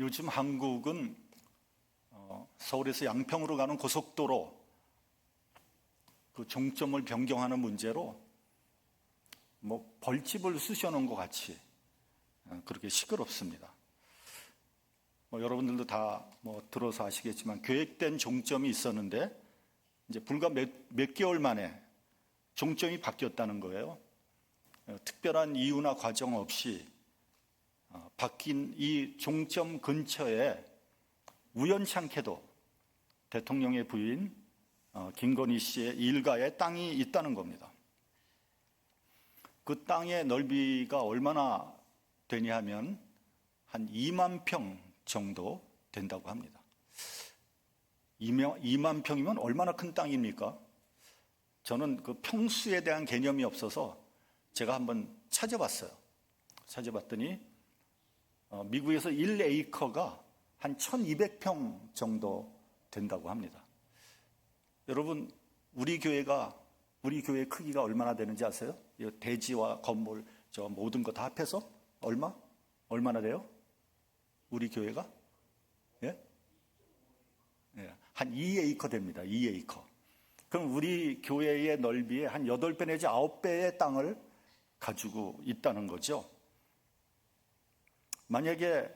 요즘 한국은 서울에서 양평으로 가는 고속도로 그 종점을 변경하는 문제로 벌집을 쑤셔놓은 것 같이 그렇게 시끄럽습니다. 여러분들도 다 들어서 아시겠지만 계획된 종점이 있었는데 이제 불과 몇 개월 만에 종점이 바뀌었다는 거예요. 특별한 이유나 과정 없이 바뀐 이 종점 근처에 우연찮게도 대통령의 부인 김건희 씨의 일가의 땅이 있다는 겁니다. 그 땅의 넓이가 얼마나 되냐 하면 한 2만 평 정도 된다고 합니다. 2만 평이면 얼마나 큰 땅입니까? 저는 그 평수에 대한 개념이 없어서 제가 한번 찾아봤어요. 찾아봤더니 미국에서 1에이커가 한 1200평 정도 된다고 합니다. 여러분, 우리 교회 크기가 얼마나 되는지 아세요? 이 대지와 건물, 저 모든 거 다 합해서 얼마나 돼요? 우리 교회가? 예? 한 2에이커 됩니다. 2에이커. 그럼 우리 교회의 넓이의 한 8배 내지 9배의 땅을 가지고 있다는 거죠. 만약에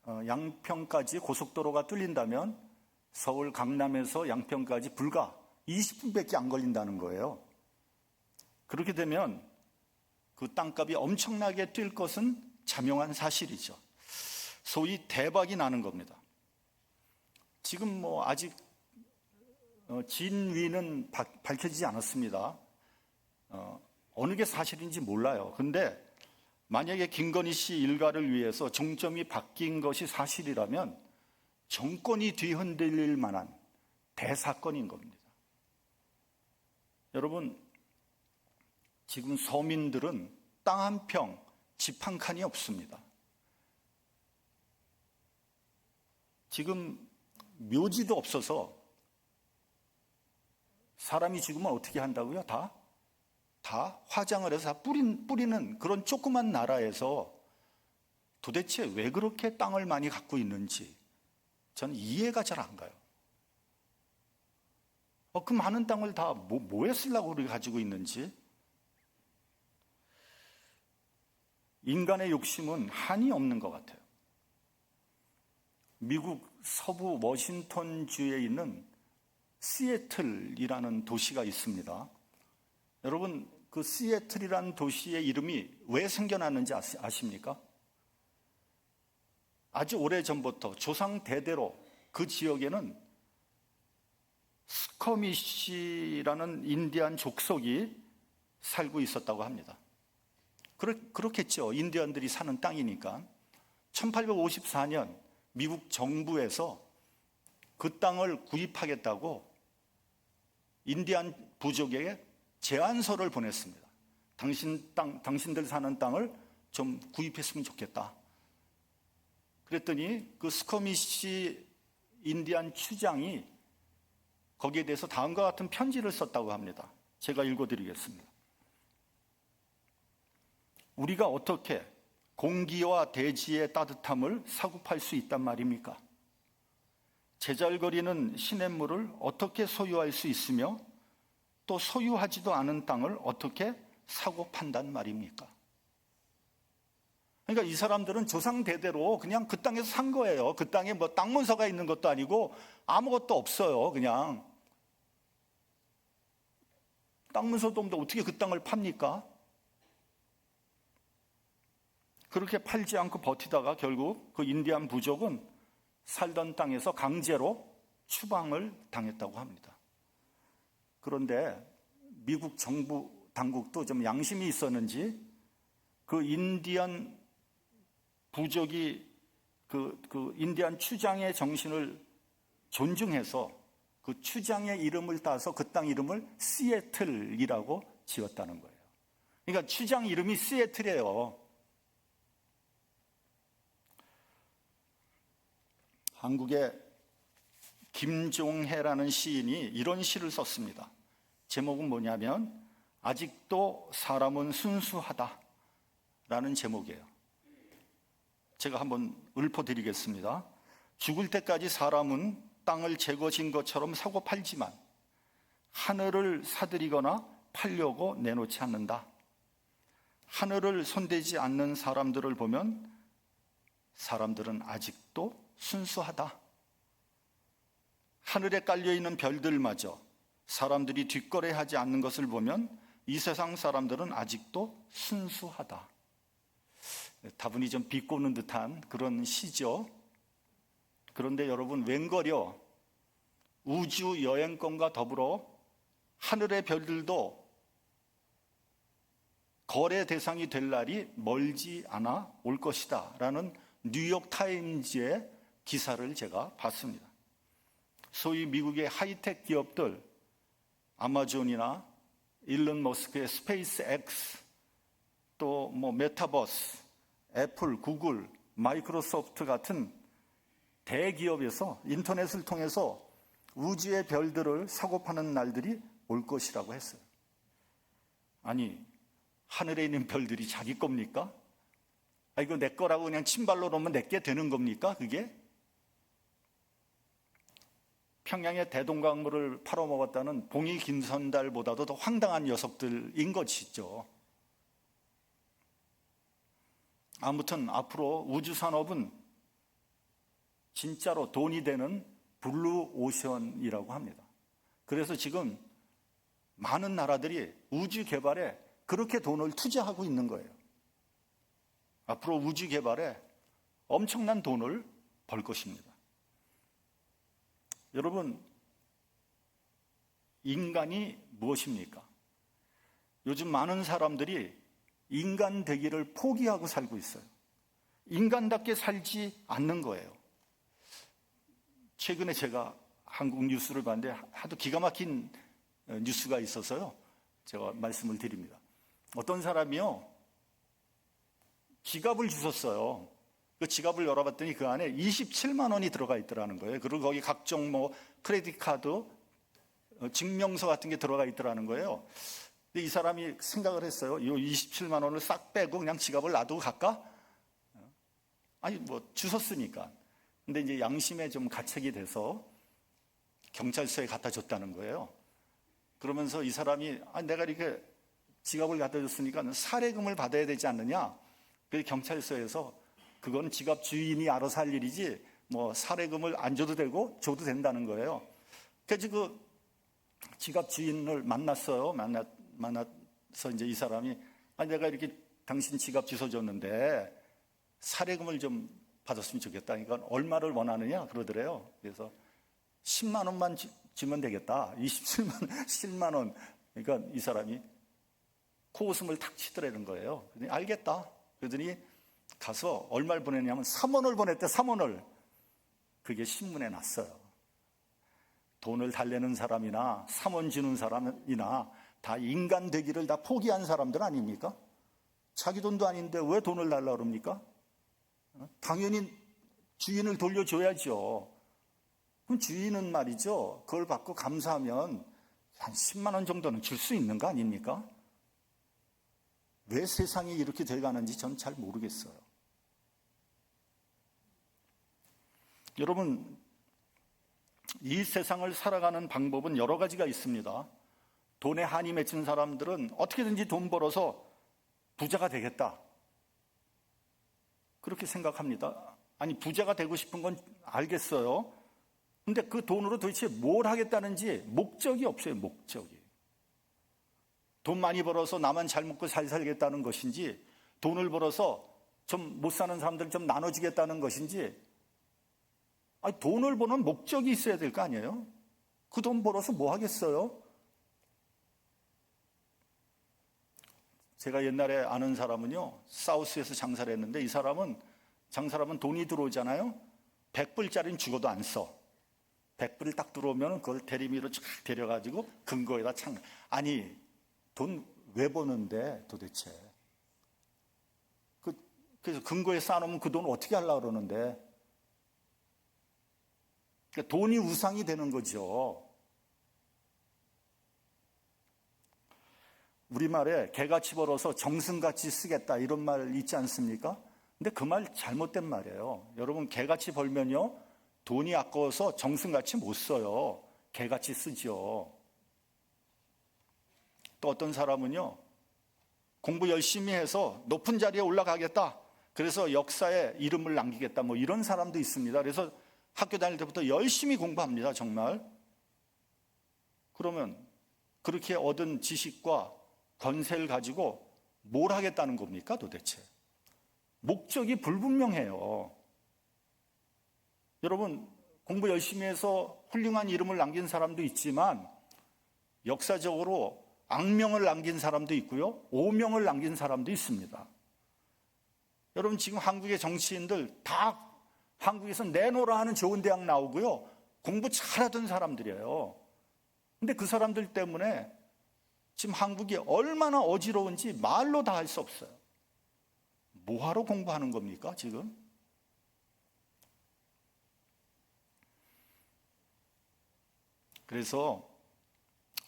양평까지 고속도로가 뚫린다면 서울 강남에서 양평까지 불과 20분밖에 안 걸린다는 거예요. 그렇게 되면 그 땅값이 엄청나게 뛸 것은 자명한 사실이죠. 소위 대박이 나는 겁니다. 지금 아직 진위는 밝혀지지 않았습니다. 어느 게 사실인지 몰라요. 근데 만약에 김건희 씨 일가를 위해서 종점이 바뀐 것이 사실이라면 정권이 뒤흔들릴 만한 대사건인 겁니다. 여러분, 지금 서민들은 땅 한 평, 집 한 칸이 없습니다. 지금 묘지도 없어서 사람이 죽으면 어떻게 한다고요? 다 화장을 해서 다 뿌리는 그런 조그만 나라에서 도대체 왜 그렇게 땅을 많이 갖고 있는지 저는 이해가 잘 안 가요. 그 많은 땅을 다 뭐에 쓰려고 우리가 가지고 있는지. 인간의 욕심은 한이 없는 것 같아요. 미국 서부 워싱턴주에 있는 시애틀이라는 도시가 있습니다. 여러분, 그 시애틀이라는 도시의 이름이 왜 생겨났는지 아십니까? 아주 오래전부터 조상 대대로 그 지역에는 스커미시라는 인디안 족속이 살고 있었다고 합니다. 그렇겠죠. 인디언들이 사는 땅이니까. 1854년 미국 정부에서 그 땅을 구입하겠다고 인디안 부족에게 제안서를 보냈습니다. 당신들 사는 땅을 좀 구입했으면 좋겠다. 그랬더니 그 스커미시 인디안 추장이 거기에 대해서 다음과 같은 편지를 썼다고 합니다. 제가 읽어드리겠습니다. 우리가 어떻게 공기와 대지의 따뜻함을 사고팔 수 있단 말입니까? 제잘거리는 시냇물을 어떻게 소유할 수 있으며 또 소유하지도 않은 땅을 어떻게 사고 판단 말입니까? 그러니까 이 사람들은 조상 대대로 그냥 그 땅에서 산 거예요. 그 땅에 땅 문서가 있는 것도 아니고 아무것도 없어요. 그냥 땅 문서도 없는데 어떻게 그 땅을 팝니까? 그렇게 팔지 않고 버티다가 결국 그 인디안 부족은 살던 땅에서 강제로 추방을 당했다고 합니다. 그런데 미국 정부 당국도 좀 양심이 있었는지 그 인디안 부족이 그 인디안 추장의 정신을 존중해서 그 추장의 이름을 따서 그 땅 이름을 시애틀이라고 지었다는 거예요. 그러니까 추장 이름이 시애틀이에요. 한국의 김종해라는 시인이 이런 시를 썼습니다. 제목은 뭐냐면 아직도 사람은 순수하다 라는 제목이에요. 제가 한번 읊어드리겠습니다. 죽을 때까지 사람은 땅을 재거진 것처럼 사고 팔지만 하늘을 사들이거나 팔려고 내놓지 않는다. 하늘을 손대지 않는 사람들을 보면 사람들은 아직도 순수하다. 하늘에 깔려있는 별들마저 사람들이 뒷거래하지 않는 것을 보면 이 세상 사람들은 아직도 순수하다. 다분히 좀 비꼬는 듯한 그런 시죠. 그런데 여러분, 웬걸요 우주 여행권과 더불어 하늘의 별들도 거래 대상이 될 날이 멀지 않아 올 것이다 라는 뉴욕 타임즈의 기사를 제가 봤습니다. 소위 미국의 하이텍 기업들, 아마존이나 일론 머스크의 스페이스 X, 또 메타버스, 애플, 구글, 마이크로소프트 같은 대기업에서 인터넷을 통해서 우주의 별들을 사고 파는 날들이 올 것이라고 했어요. 아니, 하늘에 있는 별들이 자기 겁니까? 이거 내 거라고 그냥 침발로 놓으면 내게 되는 겁니까? 그게? 평양의 대동강물을 팔아먹었다는 봉이 김선달보다도 더 황당한 녀석들인 것이죠. 아무튼 앞으로 우주산업은 진짜로 돈이 되는 블루 오션이라고 합니다. 그래서 지금 많은 나라들이 우주 개발에 그렇게 돈을 투자하고 있는 거예요. 앞으로 우주 개발에 엄청난 돈을 벌 것입니다. 여러분, 인간이 무엇입니까? 요즘 많은 사람들이 인간 되기를 포기하고 살고 있어요. 인간답게 살지 않는 거예요. 최근에 제가 한국 뉴스를 봤는데 하도 기가 막힌 뉴스가 있어서요, 제가 말씀을 드립니다. 어떤 사람이요, 지갑을 주셨어요. 그 지갑을 열어봤더니 그 안에 27만 원이 들어가 있더라는 거예요. 그리고 거기 각종 크레딧 카드, 증명서 같은 게 들어가 있더라는 거예요. 근데 이 사람이 생각을 했어요. 이 27만 원을 싹 빼고 그냥 지갑을 놔두고 갈까? 아니, 주셨으니까. 근데 이제 양심에 좀 가책이 돼서 경찰서에 갖다 줬다는 거예요. 그러면서 이 사람이, 내가 이렇게 지갑을 갖다 줬으니까 살해금을 받아야 되지 않느냐? 그래서 경찰서에서 그건 지갑 주인이 알아서 할 일이지 살해금을 안 줘도 되고 줘도 된다는 거예요. 그래서 그 지갑 주인을 만났어요. 만나서 이제 이 사람이, 내가 이렇게 당신 지갑 주워줬는데 살해금을 좀 받았으면 좋겠다. 그러니까 얼마를 원하느냐 그러더래요. 그래서 10만 원만 주면 되겠다. 10만 원. 그러니까 이 사람이 코웃음을 탁 치더라는 거예요. 그랬더니 알겠다. 그러더니 가서 얼마를 보냈냐면 3원을 보냈대. 3원을. 그게 신문에 났어요. 돈을 달래는 사람이나 3원 주는 사람이나 다 인간 되기를 다 포기한 사람들 아닙니까? 자기 돈도 아닌데 왜 돈을 달라고 그럽니까? 당연히 주인을 돌려줘야죠. 그럼 주인은 말이죠, 그걸 받고 감사하면 한 10만 원 정도는 줄 수 있는 거 아닙니까? 왜 세상이 이렇게 돼가는지 전 잘 모르겠어요. 여러분, 이 세상을 살아가는 방법은 여러 가지가 있습니다. 돈에 한이 맺힌 사람들은 어떻게든지 돈 벌어서 부자가 되겠다, 그렇게 생각합니다. 아니, 부자가 되고 싶은 건 알겠어요. 근데 그 돈으로 도대체 뭘 하겠다는지 목적이 없어요. 목적이. 돈 많이 벌어서 나만 잘 먹고 잘 살겠다는 것인지, 돈을 벌어서 좀 못 사는 사람들 좀 나눠주겠다는 것인지, 돈을 버는 목적이 있어야 될 거 아니에요? 그 돈 벌어서 뭐 하겠어요? 제가 옛날에 아는 사람은요, 사우스에서 장사를 했는데, 이 사람은 장사하면 돈이 들어오잖아요. 100불짜리는 죽어도 안 써. 100불이 딱 들어오면 그걸 대리미로 쫙 데려가지고 금고에다 아니, 돈 왜 버는데 도대체? 그래서 금고에 쌓아놓으면 그 돈 어떻게 하려고 그러는데? 그러니까 돈이 우상이 되는 거죠. 우리말에 개같이 벌어서 정승같이 쓰겠다, 이런 말 있지 않습니까? 근데 그 말 잘못된 말이에요. 여러분, 개같이 벌면요, 돈이 아까워서 정승같이 못 써요. 개같이 쓰죠. 또 어떤 사람은요, 공부 열심히 해서 높은 자리에 올라가겠다, 그래서 역사에 이름을 남기겠다, 뭐 이런 사람도 있습니다. 그래서 학교 다닐 때부터 열심히 공부합니다. 정말. 그러면 그렇게 얻은 지식과 권세를 가지고 뭘 하겠다는 겁니까 도대체? 목적이 불분명해요. 여러분, 공부 열심히 해서 훌륭한 이름을 남긴 사람도 있지만 역사적으로 악명을 남긴 사람도 있고요, 오명을 남긴 사람도 있습니다. 여러분, 지금 한국의 정치인들 다 한국에서 내노라 하는 좋은 대학 나오고요, 공부 잘하던 사람들이에요. 근데 그 사람들 때문에 지금 한국이 얼마나 어지러운지 말로 다 할 수 없어요. 뭐하러 공부하는 겁니까 지금? 그래서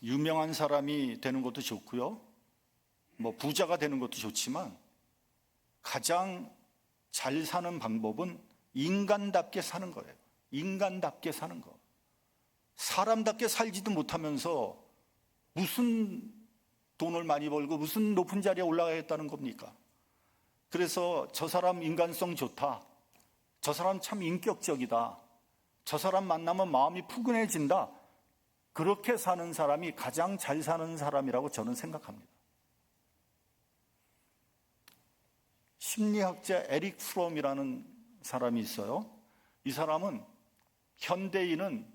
유명한 사람이 되는 것도 좋고요, 뭐 부자가 되는 것도 좋지만 가장 잘 사는 방법은 인간답게 사는 거예요. 인간답게 사는 거. 사람답게 살지도 못하면서 무슨 돈을 많이 벌고 무슨 높은 자리에 올라가겠다는 겁니까? 그래서 저 사람 인간성 좋다, 저 사람 참 인격적이다, 저 사람 만나면 마음이 푸근해진다, 그렇게 사는 사람이 가장 잘 사는 사람이라고 저는 생각합니다. 심리학자 에릭 프롬이라는 사람이 있어요. 이 사람은 현대인은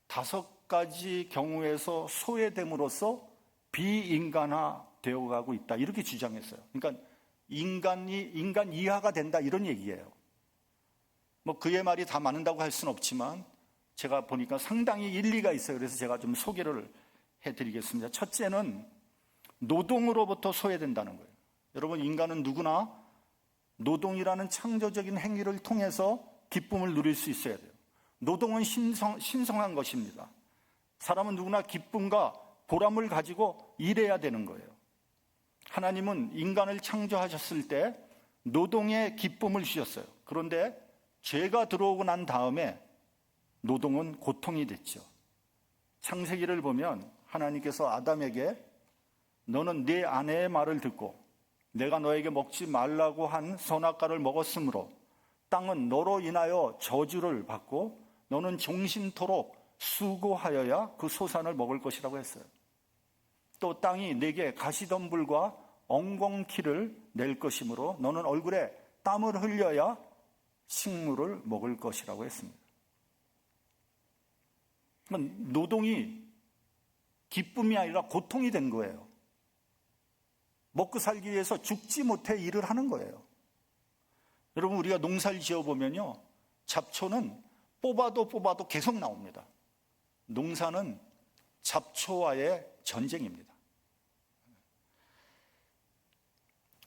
5가지 경우에서 소외됨으로써 비인간화 되어가고 있다, 이렇게 주장했어요. 그러니까 인간 이하가 된다, 이런 얘기예요. 뭐 그의 말이 다 맞는다고 할 수는 없지만 제가 보니까 상당히 일리가 있어요. 그래서 제가 좀 소개를 해드리겠습니다. 첫째는 노동으로부터 소외된다는 거예요. 여러분, 인간은 누구나 노동이라는 창조적인 행위를 통해서 기쁨을 누릴 수 있어야 돼요. 노동은 신성한 것입니다. 사람은 누구나 기쁨과 보람을 가지고 일해야 되는 거예요. 하나님은 인간을 창조하셨을 때 노동에 기쁨을 주셨어요. 그런데 죄가 들어오고 난 다음에 노동은 고통이 됐죠. 창세기를 보면 하나님께서 아담에게 너는 네 아내의 말을 듣고 내가 너에게 먹지 말라고 한 선악과를 먹었으므로 땅은 너로 인하여 저주를 받고 너는 종신토록 수고하여야 그 소산을 먹을 것이라고 했어요. 또 땅이 내게 가시덤불과 엉겅퀴를 낼 것이므로 너는 얼굴에 땀을 흘려야 식물을 먹을 것이라고 했습니다. 노동이 기쁨이 아니라 고통이 된 거예요. 먹고 살기 위해서 죽지 못해 일을 하는 거예요. 여러분, 우리가 농사를 지어보면요, 잡초는 뽑아도 계속 나옵니다. 농사는 잡초와의 전쟁입니다.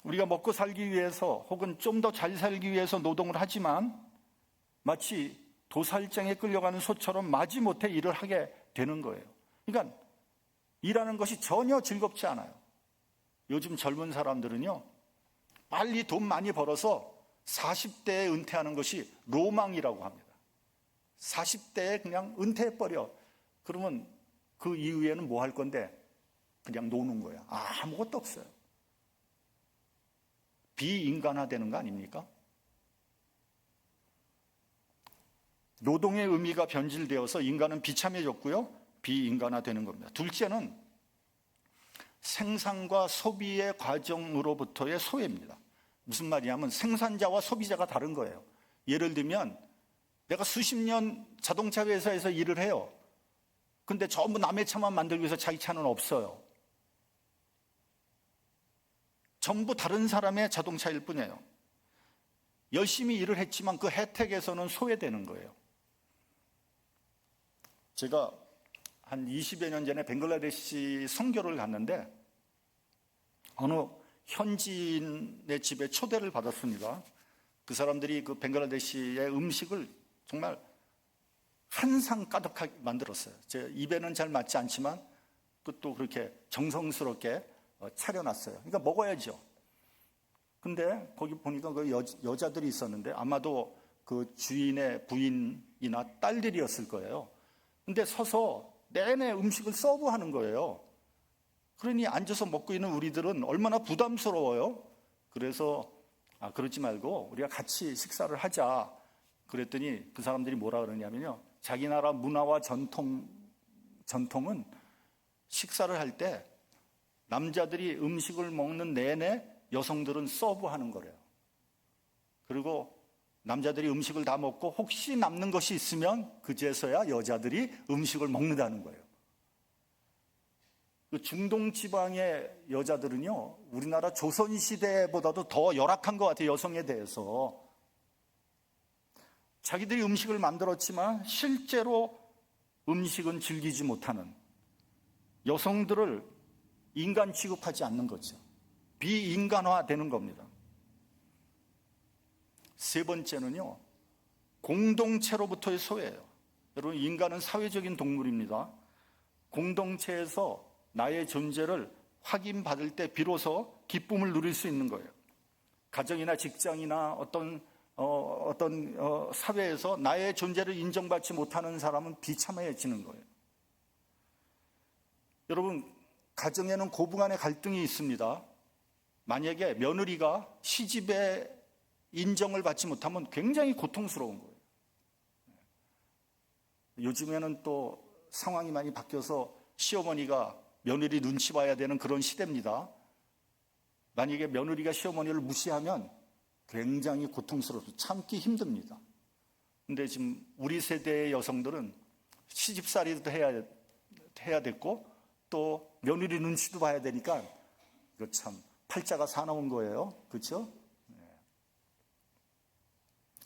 우리가 먹고 살기 위해서 혹은 좀 더 잘 살기 위해서 노동을 하지만 마치 도살장에 끌려가는 소처럼 마지못해 일을 하게 되는 거예요. 그러니까 일하는 것이 전혀 즐겁지 않아요. 요즘 젊은 사람들은요, 빨리 돈 많이 벌어서 40대에 은퇴하는 것이 로망이라고 합니다. 40대에 그냥 은퇴해버려. 그러면 그 이후에는 뭐 할 건데? 그냥 노는 거예요. 아무것도 없어요. 비인간화되는 거 아닙니까? 노동의 의미가 변질되어서 인간은 비참해졌고요, 비인간화되는 겁니다. 둘째는 생산과 소비의 과정으로부터의 소외입니다. 무슨 말이냐면 생산자와 소비자가 다른 거예요. 예를 들면 내가 수십 년 자동차 회사에서 일을 해요. 근데 전부 남의 차만 만들기 위해서 자기 차는 없어요. 전부 다른 사람의 자동차일 뿐이에요. 열심히 일을 했지만 그 혜택에서는 소외되는 거예요. 제가 한 20여 년 전에 벵글라데시 선교를 갔는데 어느 현지인의 집에 초대를 받았습니다. 그 사람들이 그 벵글라데시의 음식을 정말 한 상 가득하게 만들었어요. 제 입에는 잘 맞지 않지만 그것도 그렇게 정성스럽게 차려놨어요. 그러니까 먹어야죠. 근데 거기 보니까 그 여자들이 있었는데 아마도 그 주인의 부인이나 딸들이었을 거예요. 근데 서서 내내 음식을 서브하는 거예요. 그러니 앉아서 먹고 있는 우리들은 얼마나 부담스러워요. 그래서 그러지 말고 우리가 같이 식사를 하자. 그랬더니 그 사람들이 뭐라 그러냐면요, 자기 나라 문화와 전통은 식사를 할 때 남자들이 음식을 먹는 내내 여성들은 서브하는 거래요. 그리고 남자들이 음식을 다 먹고 혹시 남는 것이 있으면 그제서야 여자들이 음식을 먹는다는 거예요. 중동 지방의 여자들은요, 우리나라 조선시대보다도 더 열악한 것 같아요. 여성에 대해서. 자기들이 음식을 만들었지만 실제로 음식은 즐기지 못하는, 여성들을 인간 취급하지 않는 거죠. 비인간화되는 겁니다. 세 번째는요, 공동체로부터의 소외예요. 여러분, 인간은 사회적인 동물입니다. 공동체에서 나의 존재를 확인받을 때 비로소 기쁨을 누릴 수 있는 거예요. 가정이나 직장이나 어떤 사회에서 나의 존재를 인정받지 못하는 사람은 비참해지는 거예요. 여러분, 가정에는 고부간의 갈등이 있습니다. 만약에 며느리가 시집에 인정을 받지 못하면 굉장히 고통스러운 거예요. 요즘에는 또 상황이 많이 바뀌어서 시어머니가 며느리 눈치 봐야 되는 그런 시대입니다. 만약에 며느리가 시어머니를 무시하면 굉장히 고통스럽고 참기 힘듭니다. 근데 지금 우리 세대의 여성들은 시집살이도 해야 됐고 또 며느리 눈치도 봐야 되니까 이거 참 팔자가 사나운 거예요. 그렇죠?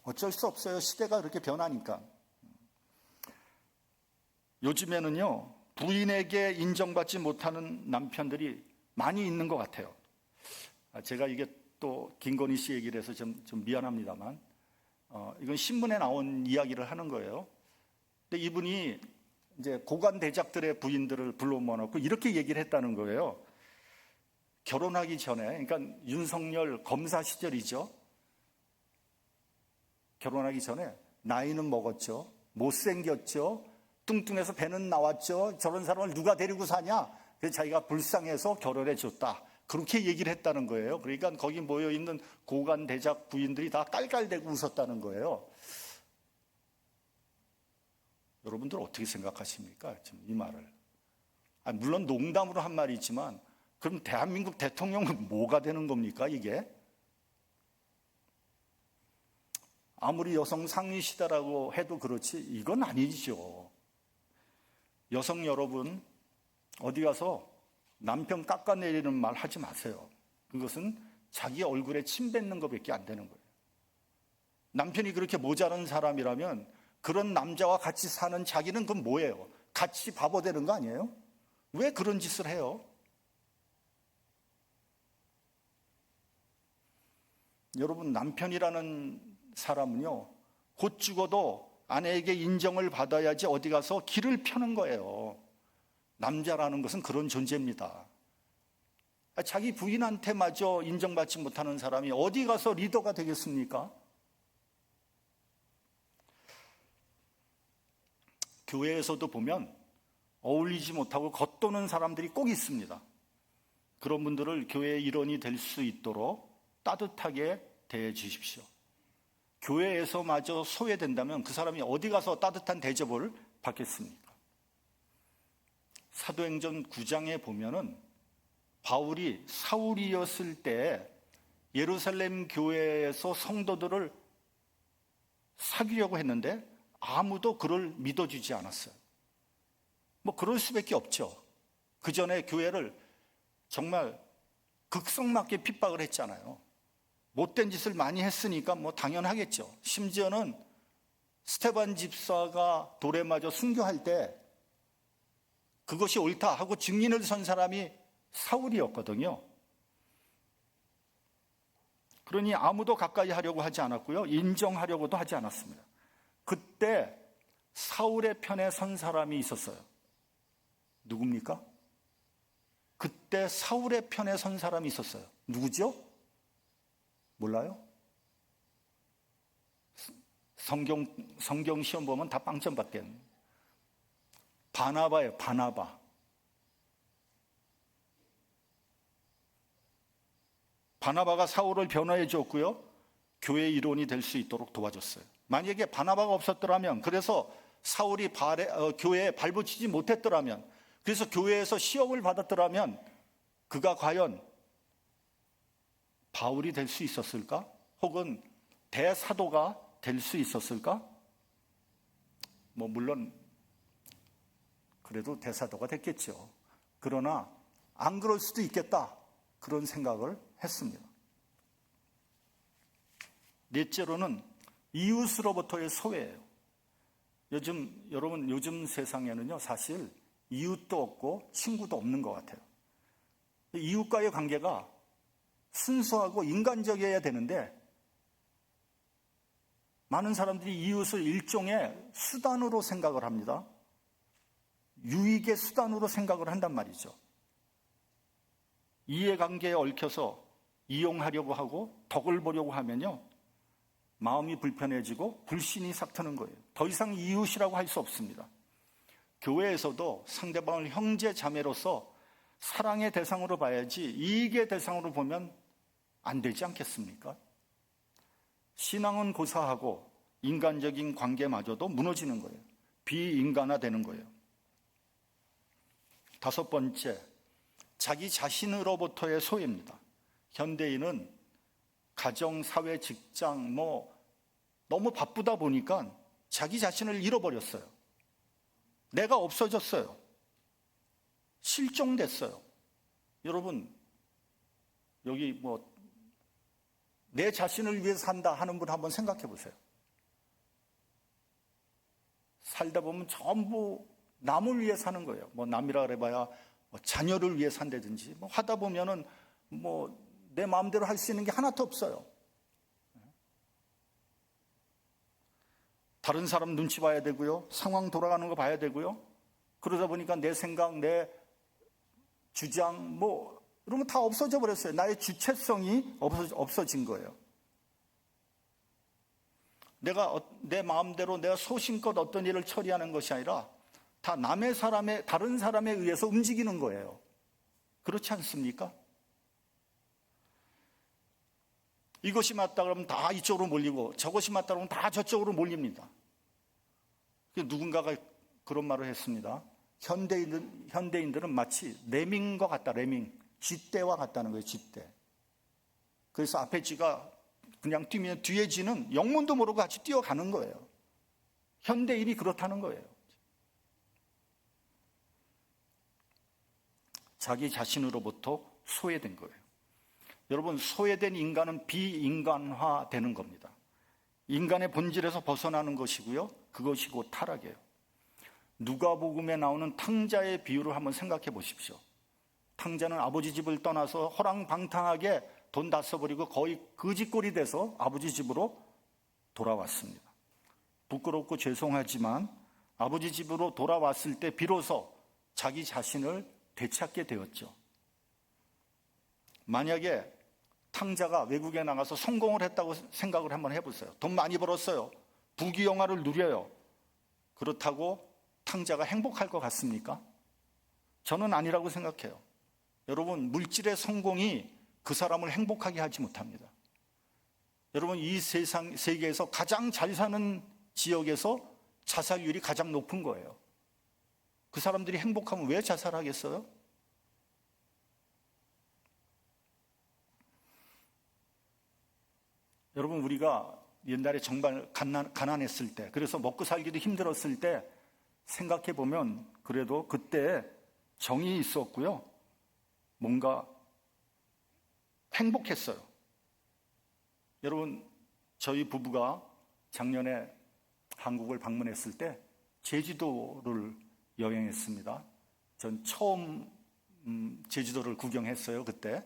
어쩔 수 없어요. 시대가 그렇게 변하니까. 요즘에는요, 부인에게 인정받지 못하는 남편들이 많이 있는 것 같아요. 제가 이게 또 김건희 씨 얘기를 해서 좀 미안합니다만, 이건 신문에 나온 이야기를 하는 거예요. 근데 이분이 이제 고관 대작들의 부인들을 불러 모아놓고 이렇게 얘기를 했다는 거예요. 결혼하기 전에, 그러니까 윤석열 검사 시절이죠. 결혼하기 전에 나이는 먹었죠. 못생겼죠. 뚱뚱해서 배는 나왔죠. 저런 사람을 누가 데리고 사냐? 그래서 자기가 불쌍해서 결혼해 줬다. 그렇게 얘기를 했다는 거예요. 그러니까 거기 모여있는 고관 대작 부인들이 다 깔깔대고 웃었다는 거예요. 여러분들 어떻게 생각하십니까? 지금 이 말을. 물론 농담으로 한 말이지만 그럼 대한민국 대통령은 뭐가 되는 겁니까, 이게? 아무리 여성 상위 시대라고 해도 그렇지 이건 아니죠. 여성 여러분, 어디 가서 남편 깎아내리는 말 하지 마세요. 그것은 자기 얼굴에 침 뱉는 것밖에 안 되는 거예요. 남편이 그렇게 모자란 사람이라면 그런 남자와 같이 사는 자기는 그건 뭐예요? 같이 바보 되는 거 아니에요? 왜 그런 짓을 해요? 여러분, 남편이라는 사람은요, 곧 죽어도 아내에게 인정을 받아야지 어디 가서 길을 펴는 거예요. 남자라는 것은 그런 존재입니다. 자기 부인한테마저 인정받지 못하는 사람이 어디 가서 리더가 되겠습니까? 교회에서도 보면 어울리지 못하고 겉도는 사람들이 꼭 있습니다. 그런 분들을 교회의 일원이 될 수 있도록 따뜻하게 대해 주십시오. 교회에서마저 소외된다면 그 사람이 어디 가서 따뜻한 대접을 받겠습니까? 사도행전 9장에 보면은 바울이 사울이었을 때 예루살렘 교회에서 성도들을 사귀려고 했는데 아무도 그를 믿어주지 않았어요. 그럴 수밖에 없죠. 그 전에 교회를 정말 극성맞게 핍박을 했잖아요. 못된 짓을 많이 했으니까 당연하겠죠. 심지어는 스테반 집사가 돌에 맞아 순교할 때 그것이 옳다 하고 증인을 선 사람이 사울이었거든요. 그러니 아무도 가까이 하려고 하지 않았고요. 인정하려고도 하지 않았습니다. 그때 사울의 편에 선 사람이 있었어요. 누굽니까? 그때 사울의 편에 선 사람이 있었어요. 누구죠? 몰라요? 성경 시험 보면 다 빵점 받겠네. 바나바예요, 바나바. 바나바가 사울을 변화해 줬고요. 교회의 일원이 될 수 있도록 도와줬어요. 만약에 바나바가 없었더라면, 그래서 사울이 교회에 발붙이지 못했더라면, 그래서 교회에서 시험을 받았더라면 그가 과연 바울이 될 수 있었을까? 혹은 대사도가 될 수 있었을까? 물론 그래도 대사도가 됐겠죠. 그러나 안 그럴 수도 있겠다, 그런 생각을 했습니다. 넷째로는 이웃으로부터의 소외예요. 여러분 요즘 세상에는요, 사실 이웃도 없고 친구도 없는 것 같아요. 이웃과의 관계가 순수하고 인간적이어야 되는데, 많은 사람들이 이웃을 일종의 수단으로 생각을 합니다. 유익의 수단으로 생각을 한단 말이죠. 이해관계에 얽혀서 이용하려고 하고 덕을 보려고 하면요, 마음이 불편해지고 불신이 싹트는 거예요. 더 이상 이웃이라고 할 수 없습니다. 교회에서도 상대방을 형제 자매로서 사랑의 대상으로 봐야지 이익의 대상으로 보면 안 되지 않겠습니까? 신앙은 고사하고 인간적인 관계마저도 무너지는 거예요. 비인간화되는 거예요. 다섯 번째, 자기 자신으로부터의 소외입니다. 현대인은 가정, 사회, 직장 너무 바쁘다 보니까 자기 자신을 잃어버렸어요. 내가 없어졌어요. 실종됐어요. 여러분, 여기 내 자신을 위해서 산다 하는 분 한번 생각해 보세요. 살다 보면 전부 남을 위해 사는 거예요. 남이라 그래봐야 자녀를 위해 산다든지 하다 보면은 내 마음대로 할 수 있는 게 하나도 없어요. 다른 사람 눈치 봐야 되고요. 상황 돌아가는 거 봐야 되고요. 그러다 보니까 내 생각, 내 주장 이런 거 다 없어져 버렸어요. 나의 주체성이 없어진 거예요. 내가 내 마음대로 내가 소신껏 어떤 일을 처리하는 것이 아니라 다 다른 사람에 의해서 움직이는 거예요. 그렇지 않습니까? 이것이 맞다 그러면 다 이쪽으로 몰리고, 저것이 맞다 그러면 다 저쪽으로 몰립니다. 누군가가 그런 말을 했습니다. 현대인들은 마치 레밍과 같다, 레밍. 쥐떼와 같다는 거예요, 쥐떼. 그래서 앞에 쥐가 그냥 뛰면 뒤에 쥐는 영문도 모르고 같이 뛰어가는 거예요. 현대인이 그렇다는 거예요. 자기 자신으로부터 소외된 거예요. 여러분, 소외된 인간은 비인간화되는 겁니다. 인간의 본질에서 벗어나는 것이고요. 그것이 곧 타락이에요. 누가복음에 나오는 탕자의 비유를 한번 생각해 보십시오. 탕자는 아버지 집을 떠나서 허랑방탕하게 돈 다 써버리고 거의 거지꼴이 돼서 아버지 집으로 돌아왔습니다. 부끄럽고 죄송하지만 아버지 집으로 돌아왔을 때 비로소 자기 자신을 되찾게 되었죠. 만약에 탕자가 외국에 나가서 성공을 했다고 생각을 한번 해보세요. 돈 많이 벌었어요. 부귀영화를 누려요. 그렇다고 탕자가 행복할 것 같습니까? 저는 아니라고 생각해요. 여러분, 물질의 성공이 그 사람을 행복하게 하지 못합니다. 여러분, 이 세계에서 가장 잘 사는 지역에서 자살률이 가장 높은 거예요. 그 사람들이 행복하면 왜 자살하겠어요? 여러분, 우리가 옛날에 정말 가난했을 때, 그래서 먹고 살기도 힘들었을 때 생각해 보면 그래도 그때 정이 있었고요. 뭔가 행복했어요. 여러분, 저희 부부가 작년에 한국을 방문했을 때 제주도를 여행했습니다. 전 처음 제주도를 구경했어요, 그때.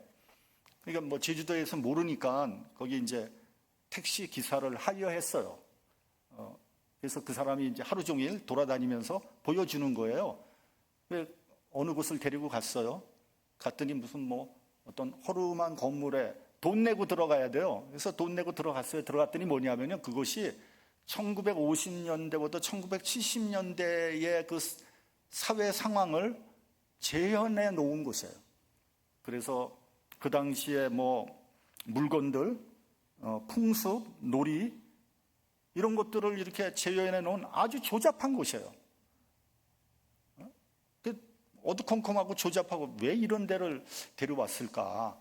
그러니까 제주도에서 모르니까 거기 이제 택시 기사를 하려했어요. 그래서 그 사람이 이제 하루 종일 돌아다니면서 보여주는 거예요. 어느 곳을 데리고 갔어요. 갔더니 무슨 어떤 허름한 건물에 돈 내고 들어가야 돼요. 그래서 돈 내고 들어갔어요. 들어갔더니 뭐냐면요, 그것이 1950년대부터 1970년대의 그 사회 상황을 재현해 놓은 곳이에요. 그래서 그 당시에 뭐 물건들, 풍습, 놀이 이런 것들을 이렇게 재현해 놓은 아주 조잡한 곳이에요. 어두컴컴하고 조잡하고 왜 이런 데를 데려왔을까?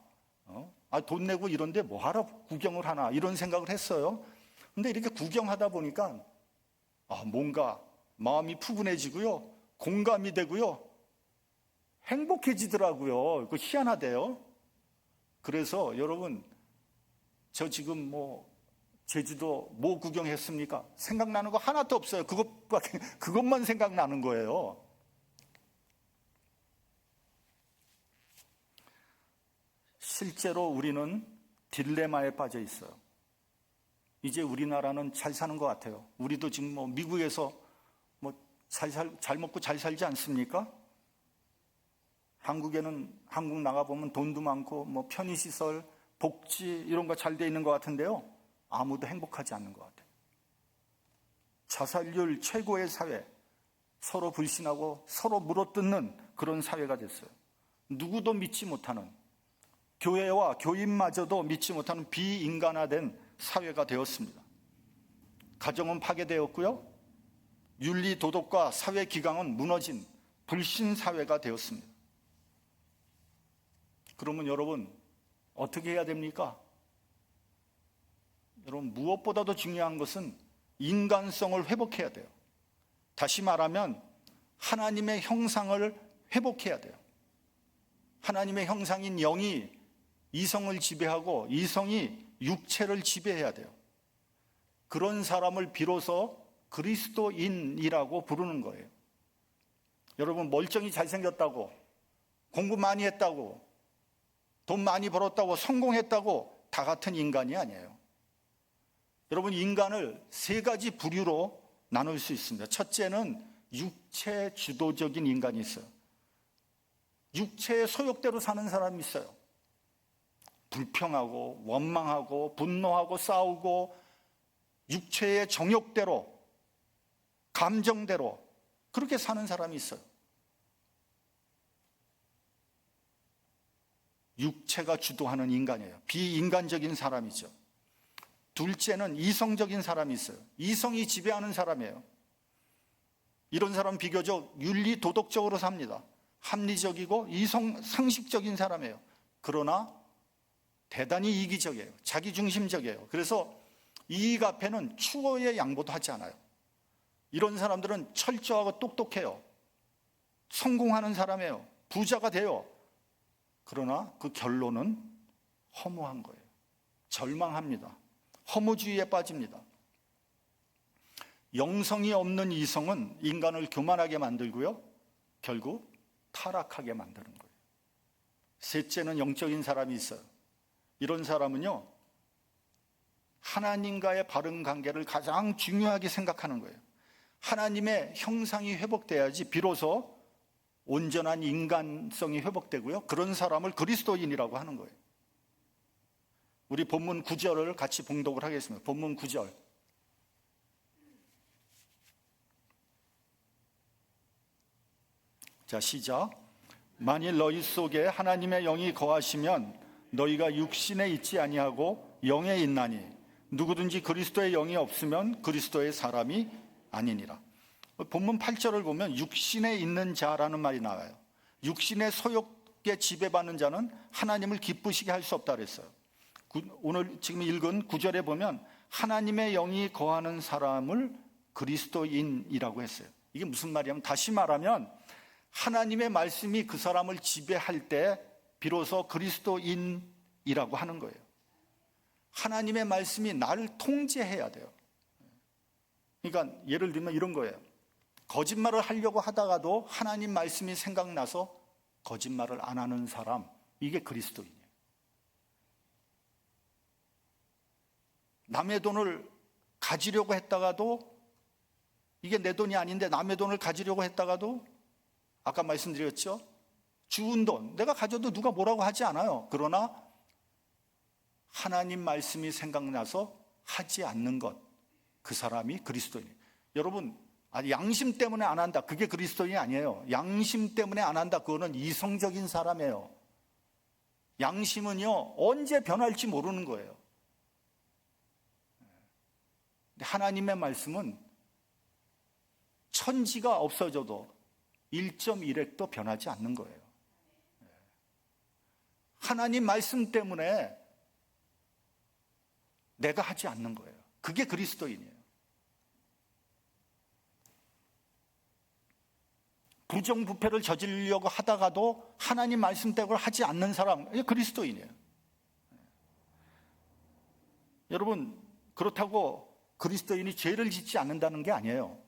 돈 내고 이런 데 뭐하러 구경을 하나 이런 생각을 했어요. 근데 이렇게 구경하다 보니까 뭔가 마음이 푸근해지고요, 공감이 되고요, 행복해지더라고요. 그 희한하대요. 그래서 여러분, 저 지금 뭐 제주도 뭐 구경했습니까? 생각나는 거 하나도 없어요. 그것만 생각나는 거예요. 실제로 우리는 딜레마에 빠져 있어요. 이제 우리나라는 잘 사는 것 같아요. 우리도 지금 뭐 미국에서 뭐 잘 먹고 잘 살지 않습니까? 한국 나가보면 돈도 많고 뭐 편의시설, 복지 이런 거 잘 돼 있는 것 같은데요, 아무도 행복하지 않는 것 같아요. 자살률 최고의 사회, 서로 불신하고 서로 물어뜯는 그런 사회가 됐어요. 누구도 믿지 못하는, 교회와 교인마저도 믿지 못하는 비인간화된 사회가 되었습니다. 가정은 파괴되었고요, 윤리 도덕과 사회 기강은 무너진 불신 사회가 되었습니다. 그러면 여러분 어떻게 해야 됩니까? 여러분, 무엇보다도 중요한 것은 인간성을 회복해야 돼요. 다시 말하면 하나님의 형상을 회복해야 돼요. 하나님의 형상인 영이 이성을 지배하고 이성이 육체를 지배해야 돼요. 그런 사람을 비로소 그리스도인이라고 부르는 거예요. 여러분, 멀쩡히 잘생겼다고, 공부 많이 했다고, 돈 많이 벌었다고, 성공했다고 다 같은 인간이 아니에요. 여러분, 인간을 세 가지 부류로 나눌 수 있습니다. 첫째는 육체 주도적인 인간이 있어요. 육체의 소욕대로 사는 사람이 있어요. 불평하고 원망하고 분노하고 싸우고 육체의 정욕대로, 감정대로 그렇게 사는 사람이 있어요. 육체가 주도하는 인간이에요. 비인간적인 사람이죠. 둘째는 이성적인 사람이 있어요. 이성이 지배하는 사람이에요. 이런 사람은 비교적 윤리 도덕적으로 삽니다. 합리적이고 상식적인 사람이에요. 그러나 대단히 이기적이에요. 자기중심적이에요. 그래서 이익 앞에는 추호의 양보도 하지 않아요. 이런 사람들은 철저하고 똑똑해요. 성공하는 사람이에요. 부자가 돼요. 그러나 그 결론은 허무한 거예요. 절망합니다. 허무주의에 빠집니다. 영성이 없는 이성은 인간을 교만하게 만들고요, 결국 타락하게 만드는 거예요. 셋째는 영적인 사람이 있어요. 이런 사람은요, 하나님과의 바른 관계를 가장 중요하게 생각하는 거예요. 하나님의 형상이 회복돼야지 비로소 온전한 인간성이 회복되고요, 그런 사람을 그리스도인이라고 하는 거예요. 우리 본문 9절을 같이 봉독을 하겠습니다. 본문 9절. 자, 시작. 만일 너희 속에 하나님의 영이 거하시면 너희가 육신에 있지 아니하고 영에 있나니 누구든지 그리스도의 영이 없으면 그리스도의 사람이 아니니라. 본문 8절을 보면 육신에 있는 자라는 말이 나와요. 육신의 소욕에 지배받는 자는 하나님을 기쁘시게 할 수 없다 그랬어요. 오늘 지금 읽은 9절에 보면 하나님의 영이 거하는 사람을 그리스도인이라고 했어요. 이게 무슨 말이냐면, 다시 말하면 하나님의 말씀이 그 사람을 지배할 때 비로소 그리스도인이라고 하는 거예요. 하나님의 말씀이 나를 통제해야 돼요. 그러니까 예를 들면 이런 거예요. 거짓말을 하려고 하다가도 하나님 말씀이 생각나서 거짓말을 안 하는 사람, 이게 그리스도인이에요. 남의 돈을 가지려고 했다가도, 이게 내 돈이 아닌데 남의 돈을 가지려고 했다가도, 아까 말씀드렸죠? 주운 돈 내가 가져도 누가 뭐라고 하지 않아요. 그러나 하나님 말씀이 생각나서 하지 않는 것, 그 사람이 그리스도인이에요. 여러분, 양심 때문에 안 한다, 그게 그리스도인이 아니에요. 양심 때문에 안 한다, 그거는 이성적인 사람이에요. 양심은요, 언제 변할지 모르는 거예요. 하나님의 말씀은 천지가 없어져도 1.1핵도 변하지 않는 거예요. 하나님 말씀 때문에 내가 하지 않는 거예요. 그게 그리스도인이에요. 부정부패를 저지르려고 하다가도 하나님 말씀 때문에 하지 않는 사람, 이게 그리스도인이에요. 여러분, 그렇다고 그리스도인이 죄를 짓지 않는다는 게 아니에요.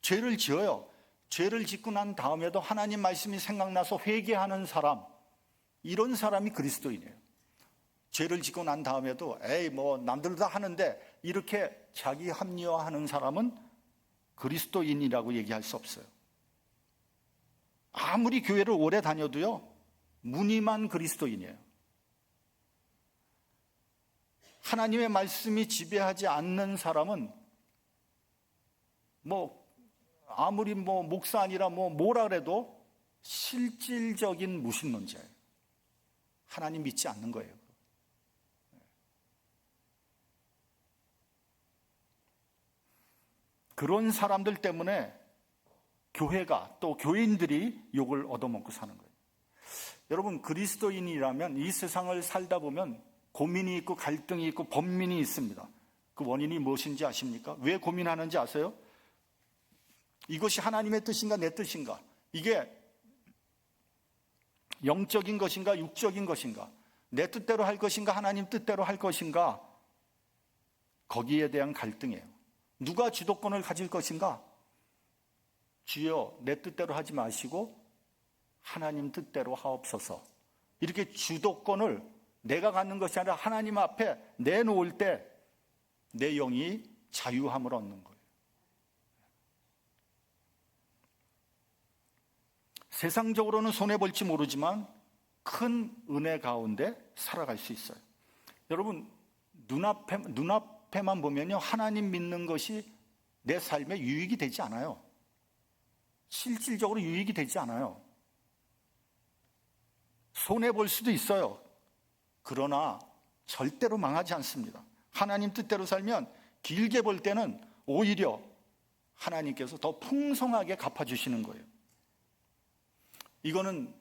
죄를 지어요. 죄를 짓고 난 다음에도 하나님 말씀이 생각나서 회개하는 사람, 이런 사람이 그리스도인이에요. 죄를 짓고 난 다음에도 에이 뭐 남들 다 하는데 이렇게 자기 합리화하는 사람은 그리스도인이라고 얘기할 수 없어요. 아무리 교회를 오래 다녀도요, 무늬만 그리스도인이에요. 하나님의 말씀이 지배하지 않는 사람은 아무리 목사 아니라 뭐라 그래도 실질적인 무신론자예요. 하나님 믿지 않는 거예요. 그런 사람들 때문에 교회가, 또 교인들이 욕을 얻어먹고 사는 거예요. 여러분, 그리스도인이라면 이 세상을 살다 보면 고민이 있고 갈등이 있고 번민이 있습니다. 그 원인이 무엇인지 아십니까? 왜 고민하는지 아세요? 이것이 하나님의 뜻인가 내 뜻인가? 이게 영적인 것인가 육적인 것인가? 내 뜻대로 할 것인가 하나님 뜻대로 할 것인가? 거기에 대한 갈등이에요. 누가 주도권을 가질 것인가? 주여 내 뜻대로 하지 마시고 하나님 뜻대로 하옵소서. 이렇게 주도권을 내가 갖는 것이 아니라 하나님 앞에 내놓을 때 내 영이 자유함을 얻는 거예요. 세상적으로는 손해볼지 모르지만 큰 은혜 가운데 살아갈 수 있어요. 여러분, 눈앞에만 보면요, 하나님 믿는 것이 내 삶에 유익이 되지 않아요. 실질적으로 유익이 되지 않아요. 손해볼 수도 있어요. 그러나 절대로 망하지 않습니다. 하나님 뜻대로 살면 길게 볼 때는 오히려 하나님께서 더 풍성하게 갚아주시는 거예요. 이거는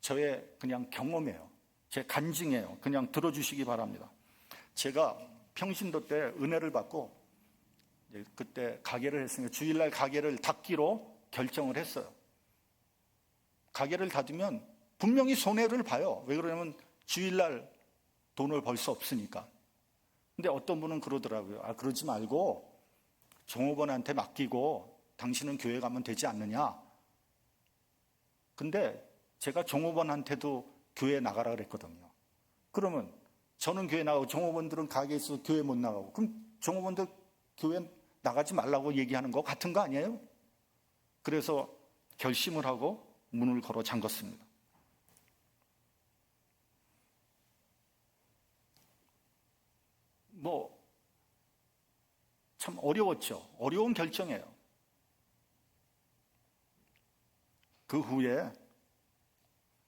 저의 그냥 경험이에요. 제 간증이에요. 그냥 들어주시기 바랍니다. 제가 평신도 때 은혜를 받고 그때 가게를 했으니까 주일날 가게를 닫기로 결정을 했어요. 가게를 닫으면 분명히 손해를 봐요. 왜 그러냐면 주일날 돈을 벌 수 없으니까. 근데 어떤 분은 그러더라고요. 그러지 말고 종업원한테 맡기고 당신은 교회 가면 되지 않느냐. 근데 제가 종업원한테도 교회 나가라 그랬거든요. 그러면 저는 교회 나가고 종업원들은 가게에 있어서 교회 못 나가고, 그럼 종업원들 교회 나가지 말라고 얘기하는 거 같은 거 아니에요? 그래서 결심을 하고 문을 걸어 잠갔습니다. 참 어려웠죠. 어려운 결정이에요. 그 후에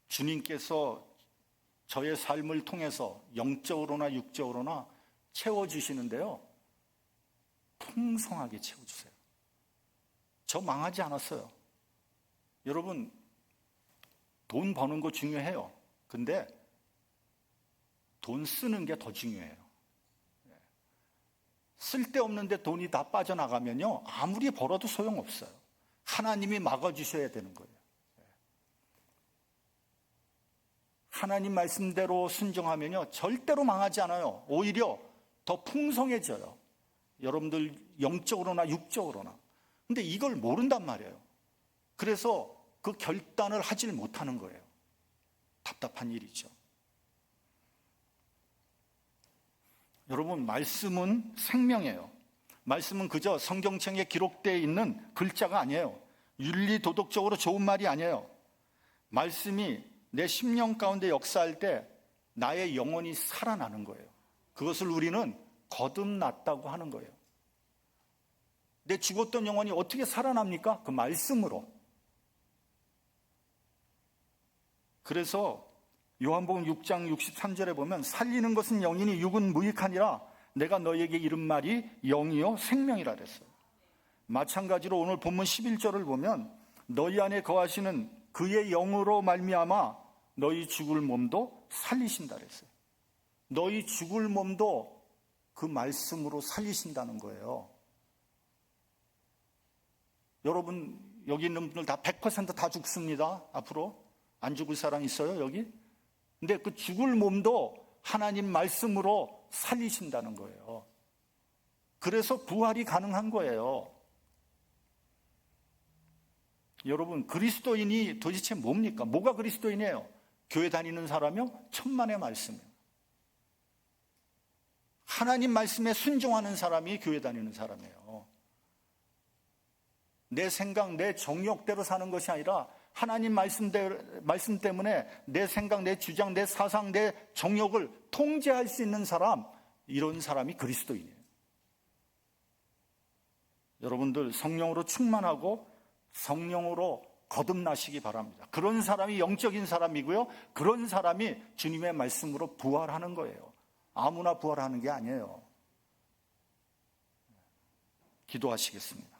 주님께서 저의 삶을 통해서 영적으로나 육적으로나 채워주시는데요, 풍성하게 채워주세요. 저 망하지 않았어요. 여러분, 돈 버는 거 중요해요. 근데 돈 쓰는 게 더 중요해요. 쓸데없는데 돈이 다 빠져나가면요, 아무리 벌어도 소용없어요. 하나님이 막아주셔야 되는 거예요. 하나님 말씀대로 순종하면요, 절대로 망하지 않아요. 오히려 더 풍성해져요. 여러분들 영적으로나 육적으로나. 근데 이걸 모른단 말이에요. 그래서 그 결단을 하질 못하는 거예요. 답답한 일이죠. 여러분, 말씀은 생명이에요. 말씀은 그저 성경책에 기록되어 있는 글자가 아니에요. 윤리 도덕적으로 좋은 말이 아니에요. 말씀이 내 심령 가운데 역사할 때 나의 영혼이 살아나는 거예요. 그것을 우리는 거듭났다고 하는 거예요. 내 죽었던 영혼이 어떻게 살아납니까? 그 말씀으로. 그래서 요한복음 6장 63절에 보면 살리는 것은 영이니 육은 무익하니라 내가 너희에게 이른 말이 영이요 생명이라 그랬어요. 마찬가지로 오늘 본문 11절을 보면 너희 안에 거하시는 그의 영으로 말미암아 너희 죽을 몸도 살리신다 그랬어요. 너희 죽을 몸도 그 말씀으로 살리신다는 거예요. 여러분 여기 있는 분들 다 100% 다 죽습니다. 앞으로 안 죽을 사람 있어요 여기? 근데 그 죽을 몸도 하나님 말씀으로 살리신다는 거예요. 그래서 부활이 가능한 거예요. 여러분 그리스도인이 도대체 뭡니까? 뭐가 그리스도인이에요? 교회 다니는 사람이요? 천만의 말씀이에요. 하나님 말씀에 순종하는 사람이 교회 다니는 사람이에요. 내 생각, 내 정욕대로 사는 것이 아니라 하나님 말씀 때문에 내 생각, 내 주장, 내 사상, 내 정욕을 통제할 수 있는 사람, 이런 사람이 그리스도인이에요. 여러분들 성령으로 충만하고 성령으로 거듭나시기 바랍니다. 그런 사람이 영적인 사람이고요. 그런 사람이 주님의 말씀으로 부활하는 거예요. 아무나 부활하는 게 아니에요. 기도하시겠습니다.